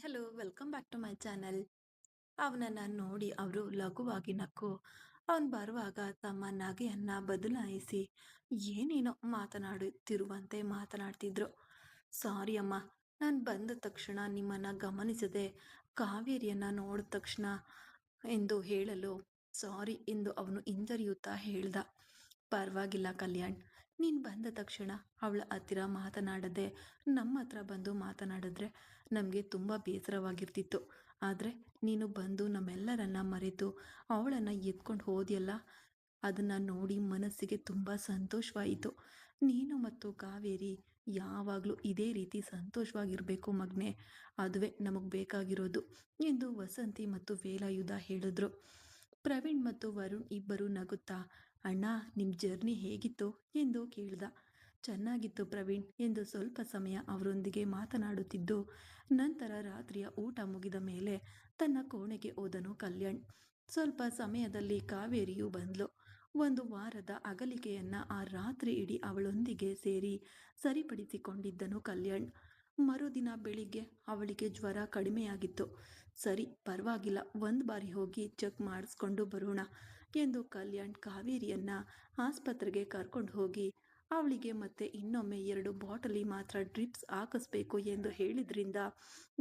Hello, welcome back to my channel. ಅವನನ್ನ ನೋಡಿ ಅವರು ಲಘುವಾಗಿ ನಕ್ಕು ಅವನು ಬರುವಾಗ ತಮ್ಮ ನಗೆಯನ್ನ ಬದಲಾಯಿಸಿ ಏನೇನೋ ಮಾತನಾಡುತ್ತಿರುವಂತೆ ಮಾತನಾಡ್ತಿದ್ರು. ಸಾರಿ ಅಮ್ಮ, ನಾನು ಬಂದ ತಕ್ಷಣ ನಿಮ್ಮನ್ನ ಗಮನಿಸದೆ ಕಾವೇರಿಯನ್ನ ನೋಡಿದ ತಕ್ಷಣ ಎಂದು ಹೇಳಲು ಸಾರಿ ಎಂದು ಅವನು ಹಿಂಜರಿಯುತ್ತಾ ಹೇಳ್ದ. ಪರವಾಗಿಲ್ಲ ಕಲ್ಯಾಣ್, ನೀನು ಬಂದ ತಕ್ಷಣ ಅವಳ ಹತ್ತಿರ ಮಾತನಾಡದೆ ನಮ್ಮ ಹತ್ರ ಬಂದು ಮಾತನಾಡಿದ್ರೆ ನಮಗೆ ತುಂಬ ಬೇಸರವಾಗಿರ್ತಿತ್ತು. ಆದರೆ ನೀನು ಬಂದು ನಮ್ಮೆಲ್ಲರನ್ನ ಮರೆತು ಅವಳನ್ನು ಎತ್ಕೊಂಡು ಹೋದ್ಯಲ್ಲ, ಅದನ್ನು ನೋಡಿ ಮನಸ್ಸಿಗೆ ತುಂಬ ಸಂತೋಷವಾಯಿತು. ನೀನು ಮತ್ತು ಕಾವೇರಿ ಯಾವಾಗಲೂ ಇದೇ ರೀತಿ ಸಂತೋಷವಾಗಿರಬೇಕು ಮಗ್ನೆ, ಅದುವೇ ನಮಗೆ ಬೇಕಾಗಿರೋದು ಎಂದು ವಸಂತಿ ಮತ್ತು ವೇಲಾಯುಧ ಹೇಳಿದ್ರು. ಪ್ರವೀಣ್ ಮತ್ತು ವರುಣ್ ಇಬ್ಬರು ನಗುತ್ತಾ, ಅಣ್ಣ ನಿಮ್ಮ ಜರ್ನಿ ಹೇಗಿತ್ತು ಎಂದು ಕೇಳ್ದ. ಚೆನ್ನಾಗಿತ್ತು ಪ್ರವೀಣ್ ಎಂದು ಸ್ವಲ್ಪ ಸಮಯ ಅವರೊಂದಿಗೆ ಮಾತನಾಡುತ್ತಿದ್ದು, ನಂತರ ರಾತ್ರಿಯ ಊಟ ಮುಗಿದ ಮೇಲೆ ತನ್ನ ಕೋಣೆಗೆ ಹೋದನು ಕಲ್ಯಾಣ್. ಸ್ವಲ್ಪ ಸಮಯದಲ್ಲಿ ಕಾವೇರಿಯು ಬಂದ್ಲು. ಒಂದು ವಾರದ ಅಗಲಿಕೆಯನ್ನ ಆ ರಾತ್ರಿ ಇಡೀ ಅವಳೊಂದಿಗೆ ಸೇರಿ ಸರಿಪಡಿಸಿಕೊಂಡಿದ್ದನು ಕಲ್ಯಾಣ್. ಮರುದಿನ ಬೆಳಿಗ್ಗೆ ಅವಳಿಗೆ ಜ್ವರ ಕಡಿಮೆಯಾಗಿತ್ತು. ಸರಿ, ಪರವಾಗಿಲ್ಲ, ಒಂದು ಬಾರಿ ಹೋಗಿ ಚೆಕ್ ಮಾಡಿಸ್ಕೊಂಡು ಬರೋಣ ಎಂದು ಕಲ್ಯಾಣ್ ಕಾವೇರಿಯನ್ನ ಆಸ್ಪತ್ರೆಗೆ ಕರ್ಕೊಂಡು ಹೋಗಿ ಅವಳಿಗೆ ಮತ್ತೆ ಇನ್ನೊಮ್ಮೆ 2 ಬಾಟಲಿ ಮಾತ್ರ ಡ್ರಿಪ್ಸ್ ಹಾಕಿಸ್ಬೇಕು ಎಂದು ಹೇಳಿದ್ರಿಂದ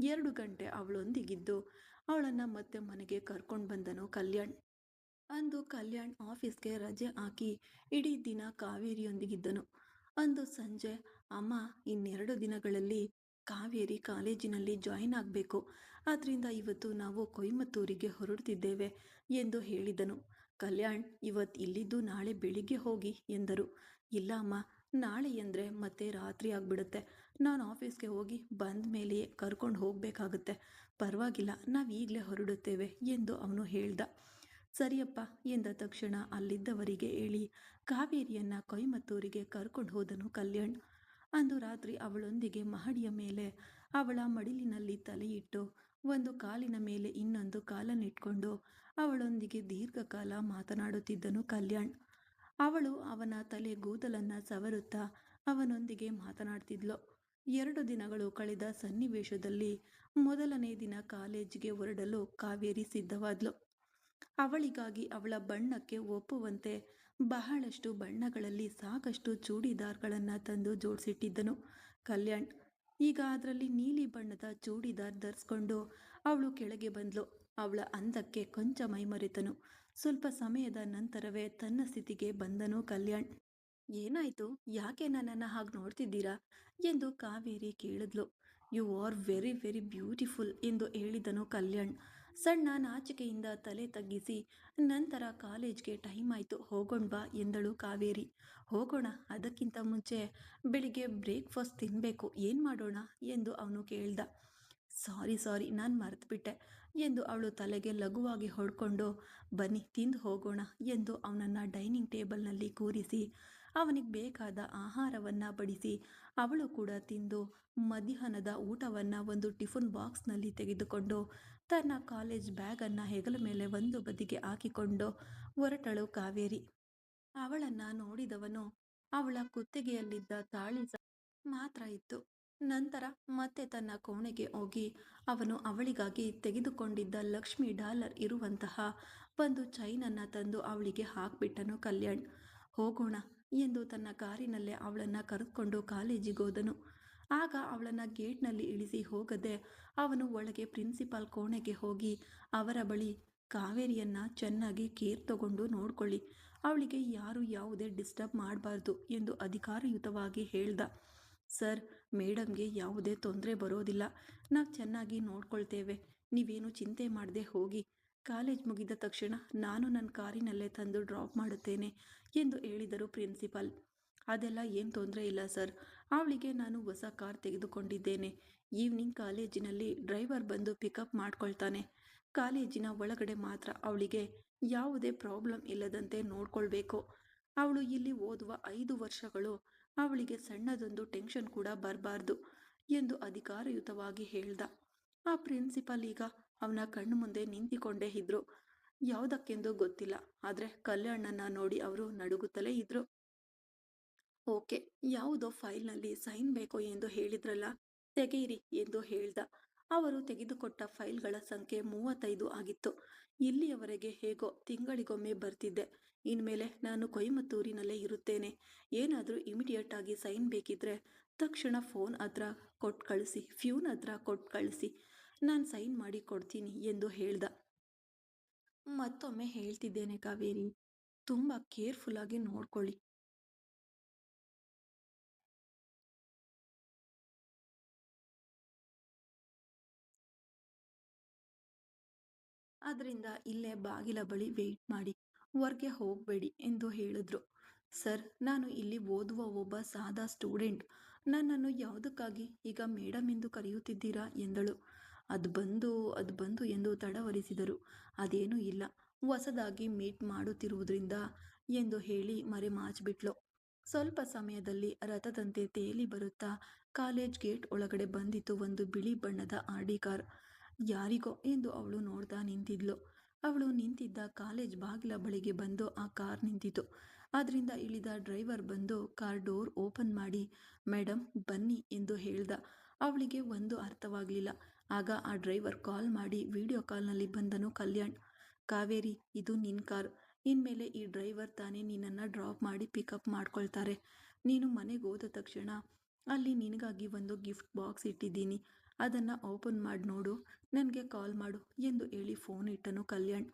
2 ಗಂಟೆ ಅವಳೊಂದಿಗಿದ್ದು ಅವಳನ್ನು ಮತ್ತೆ ಮನೆಗೆ ಕರ್ಕೊಂಡು ಬಂದನು ಕಲ್ಯಾಣ್. ಅಂದು ಕಲ್ಯಾಣ್ ಆಫೀಸ್ಗೆ ರಜೆ ಹಾಕಿ ಇಡೀ ದಿನ ಕಾವೇರಿಯೊಂದಿಗಿದ್ದನು. ಅಂದು ಸಂಜೆ, ಅಮ್ಮ, ಇನ್ನೆರಡು ದಿನಗಳಲ್ಲಿ ಕಾವೇರಿ ಕಾಲೇಜಿನಲ್ಲಿ ಜಾಯಿನ್ ಆಗಬೇಕು, ಆದ್ದರಿಂದ ಇವತ್ತು ನಾವು ಕೊಯಮತ್ತೂರಿಗೆ ಹೊರಡ್ತಿದ್ದೇವೆ ಎಂದು ಹೇಳಿದನು. ಕಲ್ಯಾಣ್, ಇವತ್ತು ಇಲ್ಲಿದ್ದು ನಾಳೆ ಬೆಳಿಗ್ಗೆ ಹೋಗಿ ಎಂದರು. ಇಲ್ಲ ಅಮ್ಮ, ನಾಳೆ ಎಂದರೆ ಮತ್ತೆ ರಾತ್ರಿ ಆಗಿಬಿಡುತ್ತೆ. ನಾನು ಆಫೀಸ್ಗೆ ಹೋಗಿ ಬಂದ ಮೇಲೆಯೇ ಕರ್ಕೊಂಡು ಹೋಗಬೇಕಾಗುತ್ತೆ. ಪರವಾಗಿಲ್ಲ, ನಾವು ಈಗಲೇ ಹೊರಡುತ್ತೇವೆ ಎಂದು ಅವನು ಹೇಳ್ದ. ಸರಿಯಪ್ಪ ಎಂದ ತಕ್ಷಣ ಅಲ್ಲಿದ್ದವರಿಗೆ ಹೇಳಿ ಕಾವೇರಿಯನ್ನ ಕೊಯಮತ್ತೂರಿಗೆ ಕರ್ಕೊಂಡು ಹೋದನು ಕಲ್ಯಾಣ್. ಅಂದು ರಾತ್ರಿ ಅವಳೊಂದಿಗೆ ಮಹಡಿಯ ಮೇಲೆ ಅವಳ ಮಡಿಲಿನಲ್ಲಿ ತಲೆಯಿಟ್ಟು ಒಂದು ಕಾಲಿನ ಮೇಲೆ ಇನ್ನೊಂದು ಕಾಲನ್ನಿಟ್ಕೊಂಡು ಅವಳೊಂದಿಗೆ ದೀರ್ಘಕಾಲ ಮಾತನಾಡುತ್ತಿದ್ದನು ಕಲ್ಯಾಣ್. ಅವಳು ಅವನ ತಲೆ ಕೂದಲನ್ನ ಸವರುತ್ತಾ ಅವನೊಂದಿಗೆ ಮಾತನಾಡ್ತಿದ್ಲು. 2 ದಿನಗಳು ಕಳೆದ ಸನ್ನಿವೇಶದಲ್ಲಿ ಮೊದಲನೇ ದಿನ ಕಾಲೇಜಿಗೆ ಹೊರಡಲು ಕಾವೇರಿ ಸಿದ್ಧವಾದ್ಲು. ಅವಳಿಗಾಗಿ ಅವಳ ಬಣ್ಣಕ್ಕೆ ಒಪ್ಪುವಂತೆ ಬಹಳಷ್ಟು ಬಣ್ಣಗಳಲ್ಲಿ ಸಾಕಷ್ಟು ಚೂಡಿದಾರ್ಗಳನ್ನು ತಂದು ಜೋಡಿಸಿಟ್ಟಿದ್ದನು ಕಲ್ಯಾಣ್. ಈಗ ಅದರಲ್ಲಿ ನೀಲಿ ಬಣ್ಣದ ಚೂಡಿದಾರ್ ಧರಿಸ್ಕೊಂಡು ಅವಳು ಕೆಳಗೆ ಬಂದ್ಲು. ಅವಳ ಅಂದಕ್ಕೆ ಕೊಂಚ ಮೈಮರೆತನು. ಸ್ವಲ್ಪ ಸಮಯದ ನಂತರವೇ ತನ್ನ ಸ್ಥಿತಿಗೆ ಬಂದನು ಕಲ್ಯಾಣ್. ಏನಾಯ್ತು, ಯಾಕೆ ನನ್ನನ್ನು ಹಾಗೆ ನೋಡ್ತಿದ್ದೀರಾ ಎಂದು ಕಾವೇರಿ ಕೇಳಿದ್ಲು. You are very very beautiful ಎಂದು ಹೇಳಿದನು ಕಲ್ಯಾಣ್ ಸಣ್ಣ ನಾಚಿಕೆಯಿಂದ ತಲೆ ತಗ್ಗಿಸಿ. ನಂತರ ಕಾಲೇಜ್ಗೆ ಟೈಮ್ ಆಯಿತು, ಹೋಗೋಣ ಬಾ ಎಂದಳು ಕಾವೇರಿ. ಹೋಗೋಣ, ಅದಕ್ಕಿಂತ ಮುಂಚೆ ಬೆಳಿಗ್ಗೆ ಬ್ರೇಕ್ಫಾಸ್ಟ್ ತಿನ್ನಬೇಕು, ಏನು ಮಾಡೋಣ ಎಂದು ಅವನು ಕೇಳ್ದ. ಸಾರಿ ನಾನು ಮರೆತುಬಿಟ್ಟೆ ಎಂದು ಅವಳು ತಲೆಗೆ ಲಘುವಾಗಿ ಹೊಡ್ಕೊಂಡು, ಬನ್ನಿ ತಿಂದು ಹೋಗೋಣ ಎಂದು ಅವನನ್ನು ಡೈನಿಂಗ್ ಟೇಬಲ್ನಲ್ಲಿ ಕೂರಿಸಿ ಅವನಿಗೆ ಬೇಕಾದ ಆಹಾರವನ್ನು ಬಡಿಸಿ ಅವಳು ಕೂಡ ತಿಂದು ಮಧ್ಯಾಹ್ನದ ಊಟವನ್ನು ಒಂದು ಟಿಫನ್ ಬಾಕ್ಸ್ನಲ್ಲಿ ತೆಗೆದುಕೊಂಡು ತನ್ನ ಕಾಲೇಜ್ ಬ್ಯಾಗನ್ನು ಹೆಗಲ ಮೇಲೆ ಒಂದು ಬದಿಗೆ ಹಾಕಿಕೊಂಡು ಹೊರಟಳು ಕಾವೇರಿ. ಅವಳನ್ನು ನೋಡಿದವನು ಅವಳ ಕುತ್ತಿಗೆಯಲ್ಲಿದ್ದ ತಾಳಿ ಮಾತ್ರ ಇತ್ತು. ನಂತರ ಮತ್ತೆ ತನ್ನ ಕೋಣೆಗೆ ಹೋಗಿ ಅವನು ಅವಳಿಗಾಗಿ ತೆಗೆದುಕೊಂಡಿದ್ದ ಲಕ್ಷ್ಮಿ ಡಾಲರ್ ಇರುವಂತಹ ಒಂದು ಚೈನನ್ನು ತಂದು ಅವಳಿಗೆ ಹಾಕ್ಬಿಟ್ಟನು ಕಲ್ಯಾಣ್. ಹೋಗೋಣ ಎಂದು ತನ್ನ ಕಾರಿನಲ್ಲೇ ಅವಳನ್ನು ಕರೆದುಕೊಂಡು ಕಾಲೇಜಿಗೆ ಹೋದನು. ಆಗ ಅವಳನ್ನು ಗೇಟ್ನಲ್ಲಿ ಇಳಿಸಿ ಹೋಗದೆ ಅವನು ಒಳಗೆ ಪ್ರಿನ್ಸಿಪಾಲ್ ಕೋಣೆಗೆ ಹೋಗಿ ಅವರ ಬಳಿ, ಕಾವೇರಿಯನ್ನ ಚೆನ್ನಾಗಿ ಕೇರ್ ತಗೊಂಡು ನೋಡ್ಕೊಳ್ಳಿ, ಅವಳಿಗೆ ಯಾರು ಯಾವುದೇ ಡಿಸ್ಟರ್ಬ್ ಮಾಡಬಾರ್ದು ಎಂದು ಅಧಿಕಾರಯುತವಾಗಿ ಹೇಳ್ದ. ಸರ್, ಮೇಡಮ್ಗೆ ಯಾವುದೇ ತೊಂದರೆ ಬರೋದಿಲ್ಲ, ನಾವು ಚೆನ್ನಾಗಿ ನೋಡ್ಕೊಳ್ತೇವೆ, ನೀವೇನು ಚಿಂತೆ ಮಾಡದೆ ಹೋಗಿ, ಕಾಲೇಜ್ ಮುಗಿದ ತಕ್ಷಣ ನಾನು ನನ್ನ ಕಾರಿನಲ್ಲೇ ತಂದು ಡ್ರಾಪ್ ಮಾಡುತ್ತೇನೆ ಎಂದು ಹೇಳಿದರು ಪ್ರಿನ್ಸಿಪಾಲ್. ಅದೆಲ್ಲ ಏನು ತೊಂದರೆ ಇಲ್ಲ ಸರ್, ಅವಳಿಗೆ ನಾನು ಹೊಸ ಕಾರ್ ತೆಗೆದುಕೊಂಡಿದ್ದೇನೆ. ಈವ್ನಿಂಗ್ ಕಾಲೇಜಿನಲ್ಲಿ ಡ್ರೈವರ್ ಬಂದು ಪಿಕಪ್ ಮಾಡ್ಕೊಳ್ತಾನೆ. ಕಾಲೇಜಿನ ಒಳಗಡೆ ಮಾತ್ರ ಅವಳಿಗೆ ಯಾವುದೇ ಪ್ರಾಬ್ಲಮ್ ಇಲ್ಲದಂತೆ ನೋಡ್ಕೊಳ್ಬೇಕು. ಅವಳು ಇಲ್ಲಿ ಓದುವ 5 ವರ್ಷಗಳು ಅವಳಿಗೆ ಸಣ್ಣದೊಂದು ಟೆನ್ಷನ್ ಕೂಡ ಬರಬಾರ್ದು ಎಂದು ಅಧಿಕಾರಯುತವಾಗಿ ಹೇಳ್ದ. ಆ ಪ್ರಿನ್ಸಿಪಲ್ ಈಗ ಅವನ ಕಣ್ಣು ಮುಂದೆ ನಿಂತಿಕೊಂಡೇ ಇದ್ರು. ಯಾವುದಕ್ಕೆಂದು ಗೊತ್ತಿಲ್ಲ, ಆದರೆ ಕಲ್ಯಾಣನ್ನ ನೋಡಿ ಅವರು ನಡುಗುತ್ತಲೇ ಇದ್ರು. ಓಕೆ, ಯಾವುದೋ ಫೈಲ್ನಲ್ಲಿ ಸೈನ್ ಬೇಕು ಎಂದು ಹೇಳಿದ್ರಲ್ಲ, ತೆಗೆಯಿರಿ ಎಂದು ಹೇಳ್ದ. ಅವರು ತೆಗೆದುಕೊಟ್ಟ ಫೈಲ್ಗಳ ಸಂಖ್ಯೆ 35 ಆಗಿತ್ತು. ಇಲ್ಲಿಯವರೆಗೆ ಹೇಗೋ ತಿಂಗಳಿಗೊಮ್ಮೆ ಬರ್ತಿದ್ದೆ. ಇನ್ಮೇಲೆ ನಾನು ಕೊಯಮತ್ತೂರಿನಲ್ಲೇ ಇರುತ್ತೇನೆ. ಏನಾದರೂ ಇಮಿಡಿಯೇಟ್ ಆಗಿ ಸೈನ್ ಬೇಕಿದ್ರೆ ತಕ್ಷಣ ಫೋನ್ ಹತ್ರ ಕೊಟ್ಟು ಕಳಿಸಿ, ಫ್ಯೂನ್ ಹತ್ರ ಕೊಟ್ಟು ಕಳಿಸಿ, ನಾನು ಸೈನ್ ಮಾಡಿ ಕೊಡ್ತೀನಿ ಎಂದು ಹೇಳ್ದ. ಮತ್ತೊಮ್ಮೆ ಹೇಳ್ತಿದ್ದೇನೆ ಕಾವೇರಿ, ತುಂಬ ಕೇರ್ಫುಲ್ ಆಗಿ ನೋಡ್ಕೊಳ್ಳಿ. ಆದ್ರಿಂದ ಇಲ್ಲೇ ಬಾಗಿಲ ಬಳಿ ವೆಯ್ಟ್ ಮಾಡಿ, ಹೊರ್ಗೆ ಹೋಗಬೇಡಿ ಎಂದು ಹೇಳಿದ್ರು. ಸರ್, ನಾನು ಇಲ್ಲಿ ಓದುವ ಒಬ್ಬ ಸಾದಾ ಸ್ಟೂಡೆಂಟ್. ನನ್ನನ್ನು ಯಾವುದಕ್ಕಾಗಿ ಈಗ ಮೇಡಮ್ ಎಂದು ಕರೆಯುತ್ತಿದ್ದೀರಾ ಎಂದಳು. ಅದು ಬಂದು ಎಂದು ತಡವರಿಸಿದರು. ಅದೇನೂ ಇಲ್ಲ, ಹೊಸದಾಗಿ ಮೀಟ್ ಮಾಡುತ್ತಿರುವುದರಿಂದ ಎಂದು ಹೇಳಿ ಮರೆಮಾಚಿಬಿಟ್ಲು. ಸ್ವಲ್ಪ ಸಮಯದಲ್ಲಿ ರಥದಂತೆ ತೇಲಿ ಬರುತ್ತಾ ಕಾಲೇಜ್ ಗೇಟ್ ಒಳಗಡೆ ಬಂದಿತು ಒಂದು ಬಿಳಿ ಬಣ್ಣದ ಆಡಿ ಕಾರ್. ಯಾರಿಗೋ ಎಂದು ಅವಳು ನೋಡ್ತಾ ನಿಂತಿದ್ಲು. ಅವಳು ನಿಂತಿದ್ದ ಕಾಲೇಜ್ ಬಾಗಿಲ ಬಳಿಗೆ ಬಂದು ಆ ಕಾರ್ ನಿಂತಿತು. ಅದರಿಂದ ಇಳಿದ ಡ್ರೈವರ್ ಬಂದು ಕಾರ್ ಡೋರ್ ಓಪನ್ ಮಾಡಿ ಮೇಡಮ್ ಬನ್ನಿ ಎಂದು ಹೇಳ್ದ. ಅವಳಿಗೆ ಒಂದು ಅರ್ಥವಾಗಲಿಲ್ಲ. ಆಗ ಆ ಡ್ರೈವರ್ ಕಾಲ್ ಮಾಡಿ ವಿಡಿಯೋ ಕಾಲ್ನಲ್ಲಿ ಬಂದನು ಕಲ್ಯಾಣ್. ಕಾವೇರಿ, ಇದು ನಿನ್ನ ಕಾರ್. ಇನ್ಮೇಲೆ ಈ ಡ್ರೈವರ್ ತಾನೇ ನಿನ್ನನ್ನು ಡ್ರಾಪ್ ಮಾಡಿ ಪಿಕಪ್ ಮಾಡ್ಕೊಳ್ತಾರೆ. ನೀನು ಮನೆಗೆ ಹೋದ ತಕ್ಷಣ ಅಲ್ಲಿ ನಿನಗಾಗಿ ಒಂದು ಗಿಫ್ಟ್ ಬಾಕ್ಸ್ ಇಟ್ಟಿದ್ದೀನಿ, ಅದನ್ನು ಓಪನ್ ಮಾಡಿ ನೋಡು, ನನಗೆ ಕಾಲ್ ಮಾಡು ಎಂದು ಹೇಳಿ ಫೋನ್ ಇಟ್ಟನು ಕಲ್ಯಾಣ್.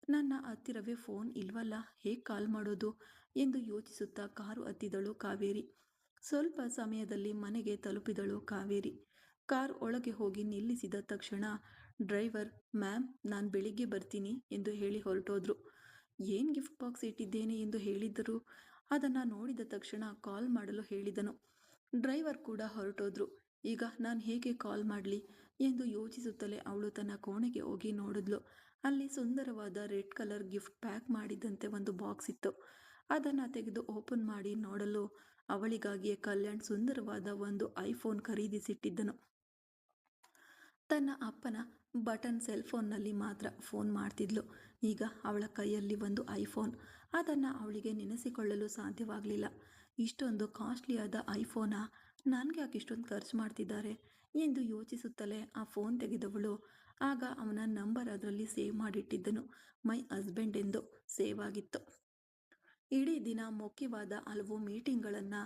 ನನ್ನ ಹತ್ತಿರವೇ ಫೋನ್ ಇಲ್ವಲ್ಲ, ಹೇಗೆ ಕಾಲ್ ಮಾಡೋದು ಎಂದು ಯೋಚಿಸುತ್ತಾ ಕಾರು ಹತ್ತಿದಳು ಕಾವೇರಿ. ಸ್ವಲ್ಪ ಸಮಯದಲ್ಲಿ ಮನೆಗೆ ತಲುಪಿದಳು ಕಾವೇರಿ. ಕಾರ್ ಒಳಗೆ ಹೋಗಿ ನಿಲ್ಲಿಸಿದ ತಕ್ಷಣ ಡ್ರೈವರ್, ಮ್ಯಾಮ್ ನಾನು ಬೆಳಿಗ್ಗೆ ಬರ್ತೀನಿ ಎಂದು ಹೇಳಿ ಹೊರಟೋದ್ರು. ಏನು ಗಿಫ್ಟ್ ಬಾಕ್ಸ್ ಇಟ್ಟಿದ್ದೇನೆ ಎಂದು ಹೇಳಿದ್ದರು. ಅದನ್ನು ನೋಡಿದ ತಕ್ಷಣ ಕಾಲ್ ಮಾಡಲು ಹೇಳಿದನು. ಡ್ರೈವರ್ ಕೂಡ ಹೊರಟೋದ್ರು. ಈಗ ನಾನು ಹೇಗೆ ಕಾಲ್ ಮಾಡಲಿ ಎಂದು ಯೋಚಿಸುತ್ತಲೇ ಅವಳು ತನ್ನ ಕೋಣೆಗೆ ಹೋಗಿ ನೋಡಿದ್ಲು. ಅಲ್ಲಿ ಸುಂದರವಾದ ರೆಡ್ ಕಲರ್ ಗಿಫ್ಟ್ ಪ್ಯಾಕ್ ಮಾಡಿದಂತೆ ಒಂದು ಬಾಕ್ಸ್ ಇತ್ತು. ಅದನ್ನು ತೆಗೆದು ಓಪನ್ ಮಾಡಿ ನೋಡಲು ಅವಳಿಗಾಗಿಯೇ ಕಲ್ಯಾಣ್ ಸುಂದರವಾದ ಒಂದು ಐಫೋನ್ ಖರೀದಿಸಿಟ್ಟಿದ್ದನು. ತನ್ನ ಅಪ್ಪನ ಬಟನ್ ಸೆಲ್ಫೋನ್ನಲ್ಲಿ ಮಾತ್ರ ಫೋನ್ ಮಾಡ್ತಿದ್ಲು. ಈಗ ಅವಳ ಕೈಯಲ್ಲಿ ಒಂದು ಐಫೋನ್. ಅದನ್ನು ಅವಳಿಗೆ ನೆನೆಸಿಕೊಳ್ಳಲು ಸಾಧ್ಯವಾಗಲಿಲ್ಲ. ಇಷ್ಟೊಂದು ಕಾಸ್ಟ್ಲಿಯಾದ ಐಫೋನಾ, ನನಗೆ ಯಾಕೆ ಇಷ್ಟೊಂದು ಖರ್ಚು ಮಾಡ್ತಿದ್ದಾರೆ ಎಂದು ಯೋಚಿಸುತ್ತಲೇ ಆ ಫೋನ್ ತೆಗೆದವಳು. ಆಗ ಅವನ ನಂಬರ್ ಅದರಲ್ಲಿ ಸೇವ್ ಮಾಡಿಟ್ಟಿದ್ದನು. ಮೈ ಹಸ್ಬೆಂಡ್ ಎಂದು ಸೇವ್ ಆಗಿತ್ತು. ಇಡೀ ದಿನ ಮುಖ್ಯವಾದ ಹಲವು ಮೀಟಿಂಗ್ಗಳನ್ನು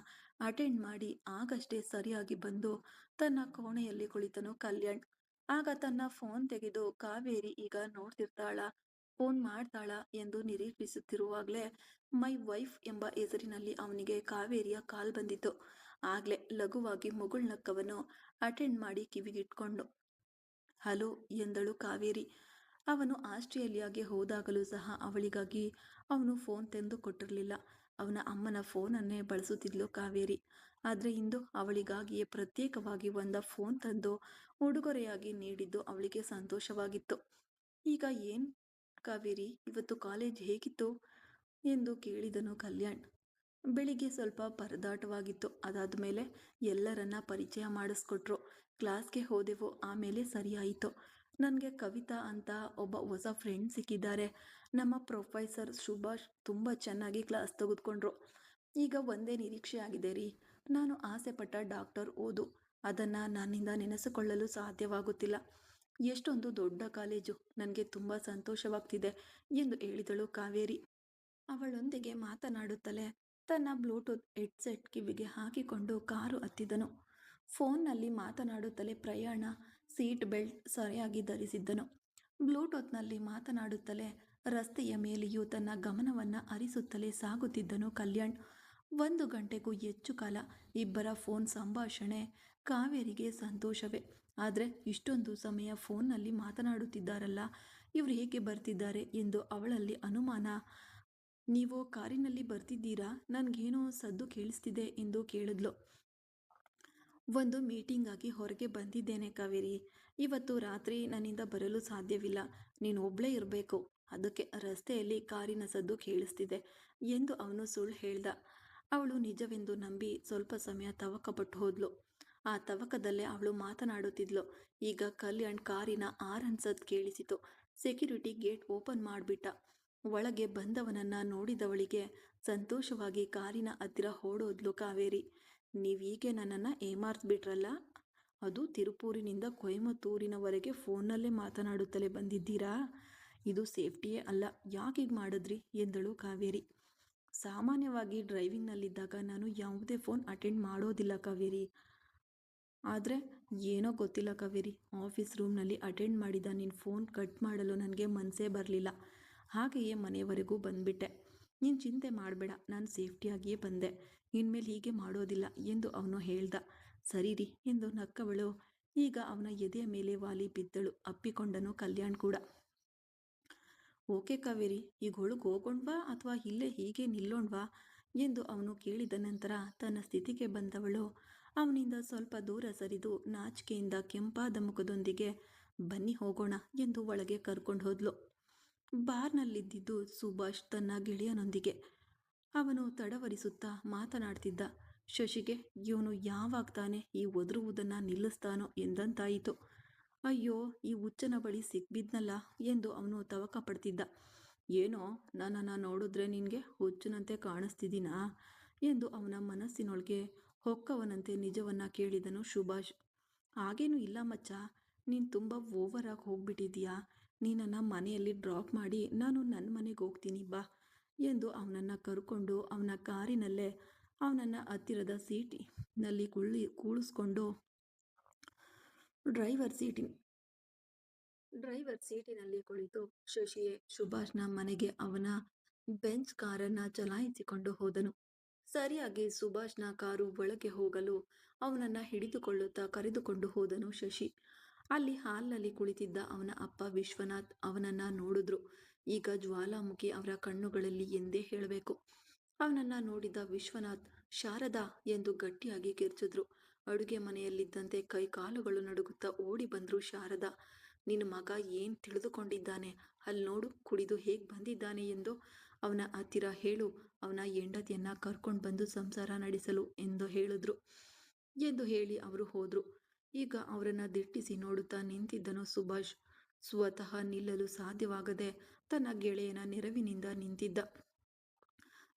ಅಟೆಂಡ್ ಮಾಡಿ ಆಗಷ್ಟೇ ಸರಿಯಾಗಿ ಬಂದು ತನ್ನ ಕೋಣೆಯಲ್ಲಿ ಕುಳಿತನು ಕಲ್ಯಾಣ್. ಆಗ ತನ್ನ ಫೋನ್ ತೆಗೆದು ಕಾವೇರಿ ಈಗ ನೋಡ್ತಿರ್ತಾಳ, ಫೋನ್ ಮಾಡ್ತಾಳ ಎಂದು ನಿರೀಕ್ಷಿಸುತ್ತಿರುವಾಗಲೇ ಮೈ ವೈಫ್ ಎಂಬ ಹೆಸರಿನಲ್ಲಿ ಅವನಿಗೆ ಕಾವೇರಿಯ ಕಾಲ್ ಬಂದಿತ್ತು. ಆಗ್ಲೇ ಲಘುವಾಗಿ ಮುಗುಳ್ನಕ್ಕವನು ಅಟೆಂಡ್ ಮಾಡಿ ಕಿವಿಗಿಟ್ಕೊಂಡು ಹಲೋ ಎಂದಳು ಕಾವೇರಿ. ಅವನು ಆಸ್ಟ್ರೇಲಿಯಾಗೆ ಹೋದಾಗಲೂ ಸಹ ಅವಳಿಗಾಗಿ ಅವನು ಫೋನ್ ತಂದು ಕೊಟ್ಟಿರಲಿಲ್ಲ. ಅವನ ಅಮ್ಮನ ಫೋನನ್ನೇ ಬಳಸುತ್ತಿದ್ಲು ಕಾವೇರಿ. ಆದರೆ ಇಂದು ಅವಳಿಗಾಗಿಯೇ ಪ್ರತ್ಯೇಕವಾಗಿ ಒಂದು ಫೋನ್ ತಂದು ಉಡುಗೊರೆಯಾಗಿ ನೀಡಿದ್ದು ಅವಳಿಗೆ ಸಂತೋಷವಾಗಿತ್ತು. ಈಗ ಏನು ಕಾವೇರಿ, ಇವತ್ತು ಕಾಲೇಜ್ ಹೇಗಿತ್ತು ಎಂದು ಕೇಳಿದನು ಕಲ್ಯಾಣ್. ಬೆಳಿಗ್ಗೆ ಸ್ವಲ್ಪ ಪರದಾಟವಾಗಿತ್ತು. ಅದಾದ ಮೇಲೆ ಎಲ್ಲರನ್ನ ಪರಿಚಯ ಮಾಡಿಸ್ಕೊಟ್ರು. ಕ್ಲಾಸ್ಗೆ ಹೋದೆವು, ಆಮೇಲೆ ಸರಿಯಾಯಿತು. ನನಗೆ ಕವಿತಾ ಅಂತ ಒಬ್ಬ ಹೊಸ ಫ್ರೆಂಡ್ ಸಿಕ್ಕಿದ್ದಾರೆ. ನಮ್ಮ ಪ್ರೊಫೆಸರ್ ಸುಭಾಷ್ ತುಂಬ ಚೆನ್ನಾಗಿ ಕ್ಲಾಸ್ ತೆಗೆದುಕೊಂಡ್ರು. ಈಗ ಒಂದೇ ನಿರೀಕ್ಷೆ ಆಗಿದೆ ರೀ, ನಾನು ಆಸೆಪಟ್ಟ ಡಾಕ್ಟರ್ ಓದು. ಅದನ್ನು ನನ್ನಿಂದ ನೆನೆಸಿಕೊಳ್ಳಲು ಸಾಧ್ಯವಾಗುತ್ತಿಲ್ಲ. ಎಷ್ಟೊಂದು ದೊಡ್ಡ ಕಾಲೇಜು, ನನಗೆ ತುಂಬ ಸಂತೋಷವಾಗ್ತಿದೆ ಎಂದು ಹೇಳಿದಳು ಕಾವೇರಿ. ಅವಳೊಂದಿಗೆ ಮಾತನಾಡುತ್ತಲೇ ತನ್ನ ಬ್ಲೂಟೂತ್ ಹೆಡ್ಸೆಟ್ ಕಿವಿಗೆ ಹಾಕಿಕೊಂಡು ಕಾರು ಹತ್ತಿದನು. ಫೋನ್ನಲ್ಲಿ ಮಾತನಾಡುತ್ತಲೇ ಪ್ರಯಾಣ ಸೀಟ್ ಬೆಲ್ಟ್ ಸರಿಯಾಗಿ ಧರಿಸಿದ್ದನು. ಬ್ಲೂಟೂತ್ನಲ್ಲಿ ಮಾತನಾಡುತ್ತಲೇ ರಸ್ತೆಯ ಮೇಲೆಯೂ ತನ್ನ ಗಮನವನ್ನು ಹರಿಸುತ್ತಲೇ ಸಾಗುತ್ತಿದ್ದನು ಕಲ್ಯಾಣ್. 1 ಗಂಟೆಗೂ ಹೆಚ್ಚು ಕಾಲ ಇಬ್ಬರ ಫೋನ್ ಸಂಭಾಷಣೆ. ಕಾವೇರಿಗೆ ಸಂತೋಷವೇ, ಆದರೆ ಇಷ್ಟೊಂದು ಸಮಯ ಫೋನ್ನಲ್ಲಿ ಮಾತನಾಡುತ್ತಿದ್ದಾರಲ್ಲ, ಇವರು ಹೇಗೆ ಬರ್ತಿದ್ದಾರೆ ಎಂದು ಅವಳಲ್ಲಿ ಅನುಮಾನ. ನೀವು ಕಾರಿನಲ್ಲಿ ಬರ್ತಿದ್ದೀರಾ, ನನಗೇನೋ ಸದ್ದು ಕೇಳಿಸ್ತಿದೆ ಎಂದು ಕೇಳಿದ್ಲು. ಒಂದು ಮೀಟಿಂಗಾಗಿ ಹೊರಗೆ ಬಂದಿದ್ದೇನೆ ಕಾವೇರಿ, ಇವತ್ತು ರಾತ್ರಿ ನನ್ನಿಂದ ಬರಲು ಸಾಧ್ಯವಿಲ್ಲ, ನೀನು ಒಬ್ಬಳೇ ಇರಬೇಕು, ಅದಕ್ಕೆ ರಸ್ತೆಯಲ್ಲಿ ಕಾರಿನ ಸದ್ದು ಕೇಳಿಸ್ತಿದೆ ಎಂದು ಅವನು ಸುಳ್ಳು ಹೇಳ್ದ. ಅವಳು ನಿಜವೆಂದು ನಂಬಿ ಸ್ವಲ್ಪ ಸಮಯ ತವಕಪಟ್ಟು ಹೋದ್ಲು. ಆ ತವಕದಲ್ಲೇ ಅವಳು ಮಾತನಾಡುತ್ತಿದ್ಲು. ಈಗ ಕಲ್ಯಾಣ್ ಕಾರಿನ ಆರನ್ ಸದ್ದು ಕೇಳಿಸಿತು. ಸೆಕ್ಯೂರಿಟಿ ಗೇಟ್ ಓಪನ್ ಮಾಡಿಬಿಟ್ಟ. ಒಳಗೆ ಬಂದವನನ್ನ ನೋಡಿದವಳಿಗೆ ಸಂತೋಷವಾಗಿ ಕಾರಿನ ಹತ್ತಿರ ಓಡೋದ್ಲು ಕಾವೇರಿ. ನೀವೀಗೆ ನನ್ನನ್ನು ಏಮಾರಿಸ್ಬಿಟ್ರಲ್ಲ, ಅದು ತಿರುಪೂರಿನಿಂದ ಕೊಯಮತ್ತೂರಿನವರೆಗೆ ಫೋನ್ನಲ್ಲೇ ಮಾತನಾಡುತ್ತಲೇ ಬಂದಿದ್ದೀರಾ? ಇದು ಸೇಫ್ಟಿಯೇ ಅಲ್ಲ. ಯಾಕೀಗ ಮಾಡಿದ್ರಿ ಎಂದಳು ಕಾವೇರಿ. ಸಾಮಾನ್ಯವಾಗಿ ಡ್ರೈವಿಂಗ್ನಲ್ಲಿದ್ದಾಗ ನಾನು ಯಾವುದೇ ಫೋನ್ ಅಟೆಂಡ್ ಮಾಡೋದಿಲ್ಲ ಕಾವೇರಿ. ಆದರೆ ಏನೋ ಗೊತ್ತಿಲ್ಲ ಕಾವೇರಿ, ಆಫೀಸ್ ರೂಮ್ನಲ್ಲಿ ಅಟೆಂಡ್ ಮಾಡಿದ ನಿನ್ನ ಫೋನ್ ಕಟ್ ಮಾಡಲು ನನಗೆ ಮನಸ್ಸೇ ಬರಲಿಲ್ಲ. ಹಾಗೆಯೇ ಮನೆಯವರೆಗೂ ಬಂದುಬಿಟ್ಟೆ. ನೀನು ಚಿಂತೆ ಮಾಡಬೇಡ, ನಾನು ಸೇಫ್ಟಿಯಾಗಿಯೇ ಬಂದೆ. ಇನ್ಮೇಲೆ ಹೀಗೆ ಮಾಡೋದಿಲ್ಲ ಎಂದು ಅವನು ಹೇಳ್ದ. ಸರಿ ರೀ ಎಂದು ನಕ್ಕವಳು ಈಗ ಅವನ ಎದೆಯ ಮೇಲೆ ವಾಲಿ ಬಿದ್ದಳು. ಅಪ್ಪಿಕೊಂಡನು ಕಲ್ಯಾಣ್ ಕೂಡ. ಓಕೆ ಕಾವೇರಿ, ಈಗ ಒಳಗೆ ಹೋಗೋಣ್ವಾ ಅಥವಾ ಇಲ್ಲೇ ಹೀಗೆ ನಿಲ್ಲೋಣ್ವಾ ಎಂದು ಅವನು ಕೇಳಿದ ನಂತರ ತನ್ನ ಸ್ಥಿತಿಗೆ ಬಂದವಳು ಅವನಿಂದ ಸ್ವಲ್ಪ ದೂರ ಸರಿದು ನಾಚಿಕೆಯಿಂದ ಕೆಂಪಾದ ಮುಖದೊಂದಿಗೆ ಬನ್ನಿ ಹೋಗೋಣ ಎಂದು ಒಳಗೆ ಕರ್ಕೊಂಡು ಹೋದ್ಲು. ಬಾರ್ನಲ್ಲಿದ್ದಿದ್ದು ಸುಭಾಷ್ ತನ್ನ ಗೆಳೆಯನೊಂದಿಗೆ. ಅವನು ತಡವರಿಸುತ್ತಾ ಮಾತನಾಡ್ತಿದ್ದ. ಶಶಿಗೆ ಇವನು ಯಾವಾಗ ತಾನೇ ಈ ಒದರುವುದನ್ನು ನಿಲ್ಲಿಸ್ತಾನೋ ಎಂದಂತಾಯಿತು. ಅಯ್ಯೋ, ಈ ಹುಚ್ಚನ ಬಳಿ ಸಿಕ್ಬಿದ್ನಲ್ಲ ಎಂದು ಅವನು ತವಕ ಪಡ್ತಿದ್ದ. ಏನೋ, ನನ್ನನ್ನು ನೋಡಿದ್ರೆ ನಿನಗೆ ಹುಚ್ಚನಂತೆ ಕಾಣಿಸ್ತಿದ್ದೀನಾ ಎಂದು ಅವನ ಮನಸ್ಸಿನೊಳಗೆ ಹೊಕ್ಕವನಂತೆ ನಿಜವನ್ನ ಕೇಳಿದನು ಸುಭಾಷ್. ಹಾಗೇನೂ ಇಲ್ಲ ಮಚ್ಚ, ನೀನು ತುಂಬ ಓವರಾಗಿ ಹೋಗ್ಬಿಟ್ಟಿದೀಯಾ. ನೀನನ್ನು ಮನೆಯಲ್ಲಿ ಡ್ರಾಪ್ ಮಾಡಿ ನಾನು ನನ್ನ ಮನೆಗೆ ಹೋಗ್ತೀನಿ ಬಾ ಎಂದು ಅವನನ್ನು ಕರ್ಕೊಂಡು ಅವನ ಕಾರಿನಲ್ಲೇ ಅವನನ್ನು ಹತ್ತಿರದ ಸೀಟಿನಲ್ಲಿ ಕೂಳಿಸ್ಕೊಂಡು ಡ್ರೈವರ್ ಸೀಟಿನಲ್ಲಿ ಕುಳಿತು ಶಶಿಯೇ ಸುಭಾಷ್ನ ಮನೆಗೆ ಅವನ ಬೆಂಚ್ ಕಾರನ್ನು ಚಲಾಯಿಸಿಕೊಂಡು ಹೋದನು. ಸರಿಯಾಗಿ ಸುಭಾಷ್ನ ಕಾರು ಒಳಗೆ ಹೋಗಲು ಅವನನ್ನು ಹಿಡಿದುಕೊಳ್ಳುತ್ತಾ ಕರೆದುಕೊಂಡು ಹೋದನು ಶಶಿ. ಅಲ್ಲಿ ಹಾಲ್ನಲ್ಲಿ ಕುಳಿತಿದ್ದ ಅವನ ಅಪ್ಪ ವಿಶ್ವನಾಥ್ ಅವನನ್ನು ನೋಡಿದ್ರು. ಈಗ ಜ್ವಾಲಾಮುಖಿ ಅವರ ಕಣ್ಣುಗಳಲ್ಲಿ ಎಂದೇ ಹೇಳಬೇಕು. ಅವನನ್ನು ನೋಡಿದ ವಿಶ್ವನಾಥ್ ಶಾರದಾ ಎಂದು ಗಟ್ಟಿಯಾಗಿ ಕಿರ್ಚಿದ್ರು. ಅಡುಗೆ ಮನೆಯಲ್ಲಿದ್ದಂತೆ ಕೈ ಕಾಲುಗಳು ನಡುಗುತ್ತಾ ಓಡಿ ಬಂದ್ರು ಶಾರದಾ. ನಿನ್ನ ಮಗ ಏನು ತಿಳಿದುಕೊಂಡಿದ್ದಾನೆ, ಅಲ್ಲಿ ನೋಡು ಕುಡಿದು ಹೇಗೆ ಬಂದಿದ್ದಾನೆ ಎಂದು ಅವನ ಹತ್ತಿರ ಹೇಳು, ಅವನ ಹೆಂಡತಿಯನ್ನ ಕರ್ಕೊಂಡು ಬಂದು ಸಂಸಾರ ನಡೆಸಲು ಎಂದು ಹೇಳಿದ್ರು ಎಂದು ಹೇಳಿ ಅವರು ಹೋದ್ರು. ಈಗ ಅವರನ್ನು ದಿಟ್ಟಿಸಿ ನೋಡುತ್ತಾ ನಿಂತಿದ್ದನು ಸುಭಾಷ್. ಸ್ವತಃ ನಿಲ್ಲಲು ಸಾಧ್ಯವಾಗದೆ ತನ್ನ ಗೆಳೆಯನ ನೆರವಿನಿಂದ ನಿಂತಿದ್ದ.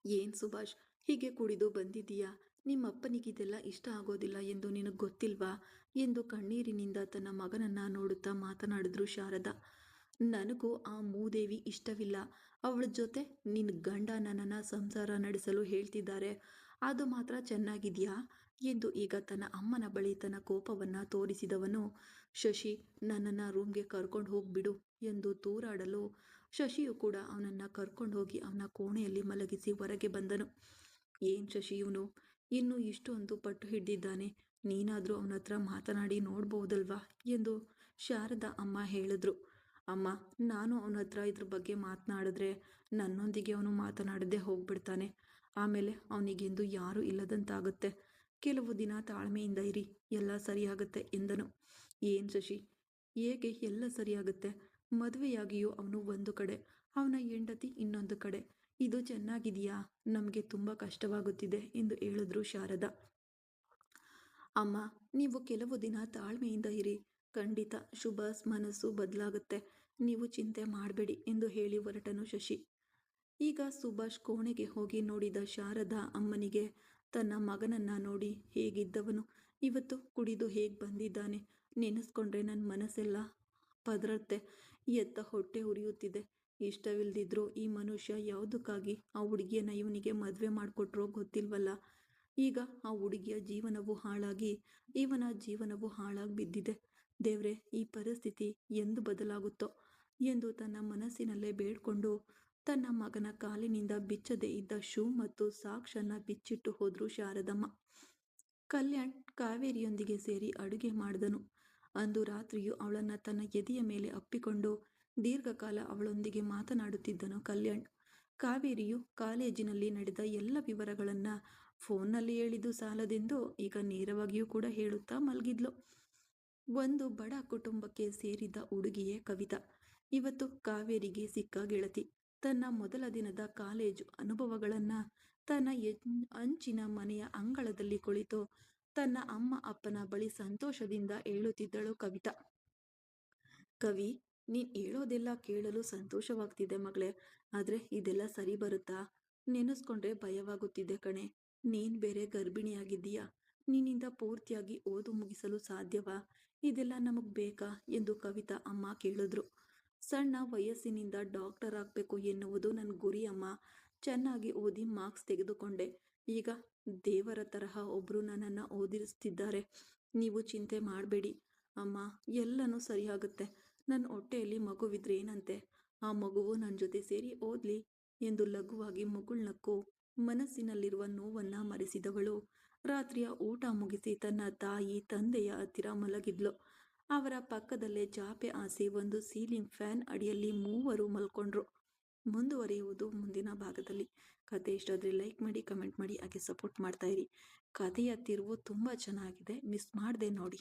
ಏನ್ ಸುಭಾಷ್, ಹೀಗೆ ಕುಡಿದು ಬಂದಿದ್ದೀಯಾ? ನಿಮ್ಮಪ್ಪನಿಗಿದೆಲ್ಲ ಇಷ್ಟ ಆಗೋದಿಲ್ಲ ಎಂದು ನಿನಗೆ ಗೊತ್ತಿಲ್ವಾ ಎಂದು ಕಣ್ಣೀರಿನಿಂದ ತನ್ನ ಮಗನನ್ನ ನೋಡುತ್ತಾ ಮಾತನಾಡಿದ್ರು ಶಾರದಾ. ನನಗೂ ಆ ಮೂದೇವಿ ಇಷ್ಟವಿಲ್ಲ. ಅವಳ ಜೊತೆ ನಿನ್ನ ಗಂಡ ನನ್ನನ್ನು ಸಂಸಾರ ನಡೆಸಲು ಹೇಳ್ತಿದ್ದಾರೆ, ಅದು ಮಾತ್ರ ಚೆನ್ನಾಗಿದೆಯಾ ಎಂದು ಈಗ ತನ್ನ ಅಮ್ಮನ ಬಳಿ ತನ್ನ ಕೋಪವನ್ನು ತೋರಿಸಿದವನು ಶಶಿ, ನನ್ನನ್ನು ರೂಮ್ಗೆ ಕರ್ಕೊಂಡು ಹೋಗ್ಬಿಡು ಎಂದು ತೂರಾಡಲು ಶಶಿಯು ಕೂಡ ಅವನನ್ನು ಕರ್ಕೊಂಡು ಹೋಗಿ ಅವನ ಕೋಣೆಯಲ್ಲಿ ಮಲಗಿಸಿ ಹೊರಗೆ ಬಂದನು. ಏನ್ ಶಶಿ ಇವನು ಇನ್ನೂ ಇಷ್ಟೊಂದು ಪಟ್ಟು ಹಿಡಿದಿದ್ದಾನೆ, ನೀನಾದರೂ ಅವನ ಹತ್ರ ಮಾತನಾಡಿ ನೋಡ್ಬೋದಲ್ವಾ ಎಂದು ಶಾರದಾ ಅಮ್ಮ ಹೇಳಿದ್ರು. ಅಮ್ಮ, ನಾನು ಅವನ ಹತ್ರ ಇದ್ರ ಬಗ್ಗೆ ಮಾತನಾಡಿದ್ರೆ ನನ್ನೊಂದಿಗೆ ಅವನು ಮಾತನಾಡದೆ ಹೋಗ್ಬಿಡ್ತಾನೆ. ಆಮೇಲೆ ಅವನಿಗೆಂದು ಯಾರೂ ಇಲ್ಲದಂತಾಗುತ್ತೆ. ಕೆಲವು ದಿನ ತಾಳ್ಮೆಯಿಂದ ಇರಿ, ಎಲ್ಲ ಸರಿಯಾಗುತ್ತೆ ಎಂದನು. ಏನ್ ಶಶಿ, ಹೇಗೆ ಎಲ್ಲ ಸರಿಯಾಗುತ್ತೆ? ಮದುವೆಯಾಗಿಯೂ ಅವನು ಒಂದು ಕಡೆ, ಅವನ ಹೆಂಡತಿ ಇನ್ನೊಂದು ಕಡೆ. ಇದು ಚೆನ್ನಾಗಿದೆಯಾ? ನಮಗೆ ತುಂಬ ಕಷ್ಟವಾಗುತ್ತಿದೆ ಎಂದು ಹೇಳಿದ್ರು ಶಾರದಾ. ಅಮ್ಮ, ನೀವು ಕೆಲವು ದಿನ ತಾಳ್ಮೆಯಿಂದ ಇರಿ, ಖಂಡಿತ ಸುಭಾಷ್ ಮನಸ್ಸು ಬದಲಾಗುತ್ತೆ, ನೀವು ಚಿಂತೆ ಮಾಡಬೇಡಿ ಎಂದು ಹೇಳಿ ಹೊರಟನು ಶಶಿ. ಈಗ ಸುಭಾಷ್ ಕೋಣೆಗೆ ಹೋಗಿ ನೋಡಿದ ಶಾರದಾ ಅಮ್ಮನಿಗೆ ತನ್ನ ಮಗನನ್ನ ನೋಡಿ ಹೇಗಿದ್ದವನು ಇವತ್ತು ಕುಡಿದು ಹೇಗೆ ಬಂದಿದ್ದಾನೆ ನೆನೆಸ್ಕೊಂಡ್ರೆ ನನ್ನ ಮನಸ್ಸೆಲ್ಲ ಪದರತ್ತೆ. ಎತ್ತ ಹೊಟ್ಟೆ ಉರಿಯುತ್ತಿದೆ. ಇಷ್ಟವಿಲ್ದಿದ್ರು ಈ ಮನುಷ್ಯ ಯಾವುದಕ್ಕಾಗಿ ಆ ಹುಡುಗಿಯನ್ನ ಇವನಿಗೆ ಮದುವೆ ಮಾಡಿಕೊಟ್ರೋ ಗೊತ್ತಿಲ್ವಲ್ಲ. ಈಗ ಆ ಹುಡುಗಿಯ ಜೀವನವೂ ಹಾಳಾಗಿ ಇವನ ಜೀವನವೂ ಹಾಳಾಗಿ ಬಿದ್ದಿದೆ. ದೇವ್ರೆ, ಈ ಪರಿಸ್ಥಿತಿ ಎಂದು ಬದಲಾಗುತ್ತೋ ಎಂದು ತನ್ನ ಮನಸ್ಸಿನಲ್ಲೇ ಬೇಡ್ಕೊಂಡು ತನ್ನ ಮಗನ ಕಾಲಿನಿಂದ ಬಿಚ್ಚದೆ ಇದ್ದ ಶೂ ಮತ್ತು ಸಾಕ್ಸನ್ನ ಬಿಚ್ಚಿಟ್ಟು ಹೋದ್ರು ಶಾರದಮ್ಮ. ಕಲ್ಯಾಣ್ ಕಾವೇರಿಯೊಂದಿಗೆ ಸೇರಿ ಅಡುಗೆ ಮಾಡಿದನು. ಅಂದು ರಾತ್ರಿಯೂ ಅವಳನ್ನು ತನ್ನ ಎದೆಯ ಮೇಲೆ ಅಪ್ಪಿಕೊಂಡು ದೀರ್ಘಕಾಲ ಅವಳೊಂದಿಗೆ ಮಾತನಾಡುತ್ತಿದ್ದನು ಕಲ್ಯಾಣ್. ಕಾವೇರಿಯು ಕಾಲೇಜಿನಲ್ಲಿ ನಡೆದ ಎಲ್ಲ ವಿವರಗಳನ್ನು ಫೋನ್ನಲ್ಲಿ ಹೇಳಿದ್ದು ಸಾಲದೆಂದು ಈಗ ನೇರವಾಗಿಯೂ ಕೂಡ ಹೇಳುತ್ತಾ ಮಲಗಿದ್ಲು. ಒಂದು ಬಡ ಕುಟುಂಬಕ್ಕೆ ಸೇರಿದ ಹುಡುಗಿಯೇ ಕವಿತಾ. ಇವತ್ತು ಕಾವೇರಿಗೆ ಸಿಕ್ಕ ಗೆಳತಿ. ತನ್ನ ಮೊದಲ ದಿನದ ಕಾಲೇಜು ಅನುಭವಗಳನ್ನು ತನ್ನ ಅಂಚಿನ ಮನೆಯ ಅಂಗಳದಲ್ಲಿ ಕುಳಿತು ತನ್ನ ಅಮ್ಮ ಅಪ್ಪನ ಬಳಿ ಸಂತೋಷದಿಂದ ಹೇಳುತ್ತಿದ್ದಳು ಕವಿತಾ. ಕವಿ, ನೀನ್ ಹೇಳೋದೆಲ್ಲ ಕೇಳಲು ಸಂತೋಷವಾಗ್ತಿದೆ ಮಗಳೇ, ಆದ್ರೆ ಇದೆಲ್ಲ ಸರಿ ಬರುತ್ತಾ? ನೆನೆಸ್ಕೊಂಡ್ರೆ ಭಯವಾಗುತ್ತಿದೆ ಕಣೆ. ನೀನ್ ಬೇರೆ ಗರ್ಭಿಣಿಯಾಗಿದ್ದೀಯಾ. ನಿನ್ನಿಂದ ಪೂರ್ತಿಯಾಗಿ ಓದು ಮುಗಿಸಲು ಸಾಧ್ಯವಾ? ಇದೆಲ್ಲ ನಮಗ್ ಬೇಕಾ? ಎಂದು ಕವಿತಾ ಅಮ್ಮ ಕೇಳಿದ್ರು. ಸಣ್ಣ ವಯಸ್ಸಿನಿಂದ ಡಾಕ್ಟರ್ ಆಗ್ಬೇಕು ಎನ್ನುವುದು ನನ್ನ ಗುರಿ ಅಮ್ಮ. ಚೆನ್ನಾಗಿ ಓದಿ ಮಾರ್ಕ್ಸ್ ತೆಗೆದುಕೊಂಡೆ. ಈಗ ದೇವರ ತರಹ ಒಬ್ರು ನನ್ನನ್ನ ಓದಿಸ್ತಿದ್ದಾರೆ. ನೀವು ಚಿಂತೆ ಮಾಡಬೇಡಿ ಅಮ್ಮ, ಎಲ್ಲನೂ ಸರಿಯಾಗುತ್ತೆ. ನನ್ನ ಹೊಟ್ಟೆಯಲ್ಲಿ ಮಗುವಿದ್ರೆ ಏನಂತೆ? ಆ ಮಗುವು ನನ್ನ ಜೊತೆ ಸೇರಿ ಓದ್ಲಿ ಎಂದು ಲಘುವಾಗಿ ಮುಗುಳ್ನಕ್ಕು ಮನಸ್ಸಿನಲ್ಲಿರುವ ನೋವನ್ನ ಮರೆಸಿದವಳು ರಾತ್ರಿಯ ಊಟ ಮುಗಿಸಿ ತನ್ನ ತಾಯಿ ತಂದೆಯ ಹತ್ತಿರ ಮಲಗಿದ್ಲು. ಅವರ ಪಕ್ಕದಲ್ಲೇ ಚಾಪೆ ಹಾಸಿ ಒಂದು ಸೀಲಿಂಗ್ ಫ್ಯಾನ್ ಅಡಿಯಲ್ಲಿ ಮೂವರು ಮಲ್ಕೊಂಡ್ರು. ಮುಂದುವರಿಯುವುದು ಮುಂದಿನ ಭಾಗದಲ್ಲಿ. ಕತೆ ಇಷ್ಟ ಆದರೆ ಲೈಕ್ ಮಾಡಿ, ಕಮೆಂಟ್ ಮಾಡಿ, ಹಾಗೆ ಸಪೋರ್ಟ್ ಮಾಡ್ತಾ ಇರಿ. ಕಥೆಯ ತಿರುವು ತುಂಬ ಚೆನ್ನಾಗಿದೆ, ಮಿಸ್ ಮಾಡದೆ ನೋಡಿ.